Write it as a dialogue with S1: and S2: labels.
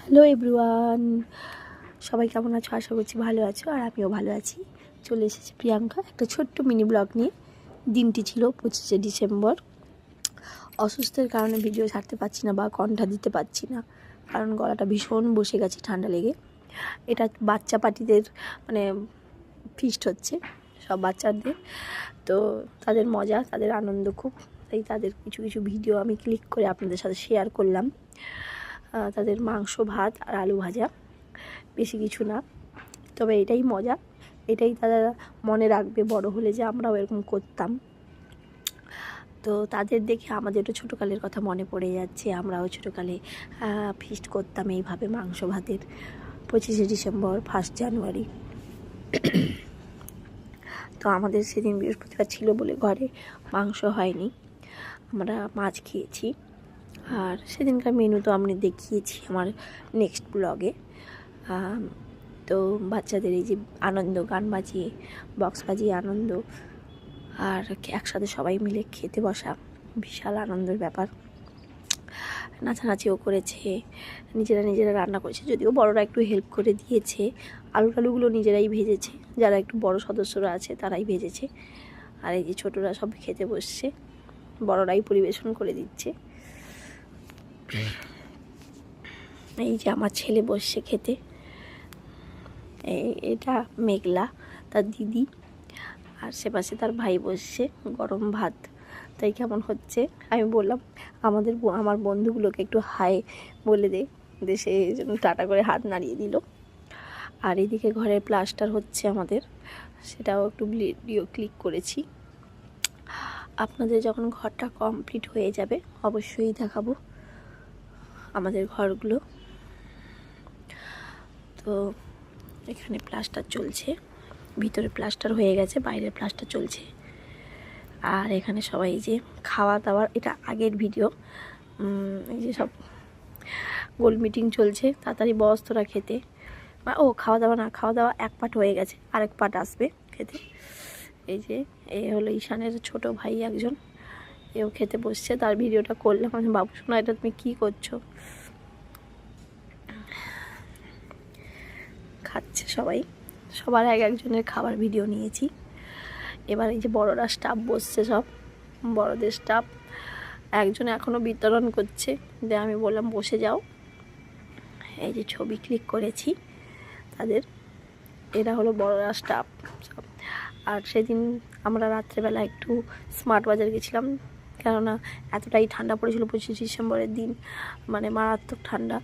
S1: Hello everyone, সবাই কেমন আছো? আশা করছি ভালো আছো, আর আমিও ভালো আছি। চলে এসেছি প্রিয়াঙ্কা একটা ছোট্ট মিনি ব্লগ নিয়ে। দিনটি ছিল 25শে ডিসেম্বর। অসুস্থের কারণে ভিডিও ছাড়তে পারছি না বা কণ্ঠা দিতে পারছি না, কারণ গলাটা ভীষণ বসে গেছে ঠান্ডা লেগে। এটা বাচ্চা পার্টিদের মানে ফিস্ট হচ্ছে সব বাচ্চাদের, তো তাদের মজা, তাদের আনন্দ খুব, তাই তাদের কিছু কিছু ভিডিও আমি ক্লিক করে আপনাদের সাথে শেয়ার করলাম। তাদের মাংস ভাত আর আলু ভাজা, বেশি কিছু না, তবে এটাই মজা, এটাই তারা মনে রাখবে বড় হলে যে আমরাও এরকম করতাম। তো তাদের দেখে আমাদেরও ছোটোকালের কথা মনে পড়ে যাচ্ছে। আমরাও ছোটোকালে ফিস্ট করতাম এইভাবে মাংস ভাতের 25শে ডিসেম্বর, 1 জানুয়ারি। তো আমাদের সেদিন বৃহস্পতিবার ছিল বলে ঘরে মাংস হয়নি, আমরা মাছ খেয়েছি। আর সেদিনকার মেনু তো আমি দেখিয়েছি আমার নেক্সট ব্লগে। তো বাচ্চাদের এই যে আনন্দ, গান বাজিয়ে, বক্স বাজিয়ে আনন্দ, আর একসাথে সবাই মিলে খেতে বসা, বিশাল আনন্দের ব্যাপার। নাচানাচিও করেছে, নিজেরা রান্না করেছে, যদিও বড়রা একটু হেল্প করে দিয়েছে। আলুগুলো নিজেরাই ভেজেছে, যারা একটু বড় সদস্যরা আছে তারাই ভেজেছে। আর এই যে ছোটরা সব খেতে বসছে, বড়রাই পরিবেশন করে দিচ্ছে। এই যে আমার ছেলে বসছে খেতে, এটা মেঘলা তার দিদি, আর সে পাশে তার ভাই বসছে। গরম ভাত, তাই কেমন হচ্ছে আমি বললাম আমার বন্ধুগুলোকে একটু হাই বলে দে, সে জন্য টাটা করে হাত নাড়িয়ে দিল। আর এদিকে ঘরের প্লাস্টার হচ্ছে আমাদের, সেটাও একটু ভিডিও ক্লিক করেছি। আপনাদের যখন ঘরটা কমপ্লিট হয়ে যাবে অবশ্যই দেখাবো আমাদের ঘরগুলো। তো এখানে প্লাস্টার চলছে, ভিতরে প্লাস্টার হয়ে গেছে, বাইরে প্লাস্টার চলছে। আর এখানে সবাই যে খাওয়া দাওয়ার, এটা আগের ভিডিও, এই যে সব গোল মিটিং চলছে, তাড়াতাড়ি বস্তরা খেতে, খাওয়া দাওয়া এক পার্ট হয়ে গেছে, আরেক পার্ট আসবে খেতে। এই যে এ হলো ঈশানের ছোট ভাই একজন, এও খেতে বসছে, তার ভিডিওটা করলাম। আমি বাবু শোনা, এটা তুমি কী করছো? খাচ্ছে সবার একজনের খাবার ভিডিও নিয়েছি। এবার এই যে বড়রা স্টাফ বসছে, সব বড়দের স্টাফ, একজন এখনও বিতরণ করছে, যে আমি বললাম বসে যাও। এই যে ছবি ক্লিক করেছি তাদের, এরা হলো বড়রা স্টাফ সব। আর সেদিন আমরা রাত্রেবেলা একটু স্মার্ট বাজার গেছিলাম, কেননা এতটাই ঠান্ডা পড়েছিল 25শে ডিসেম্বরের দিন, মানে মারাত্মক ঠান্ডা।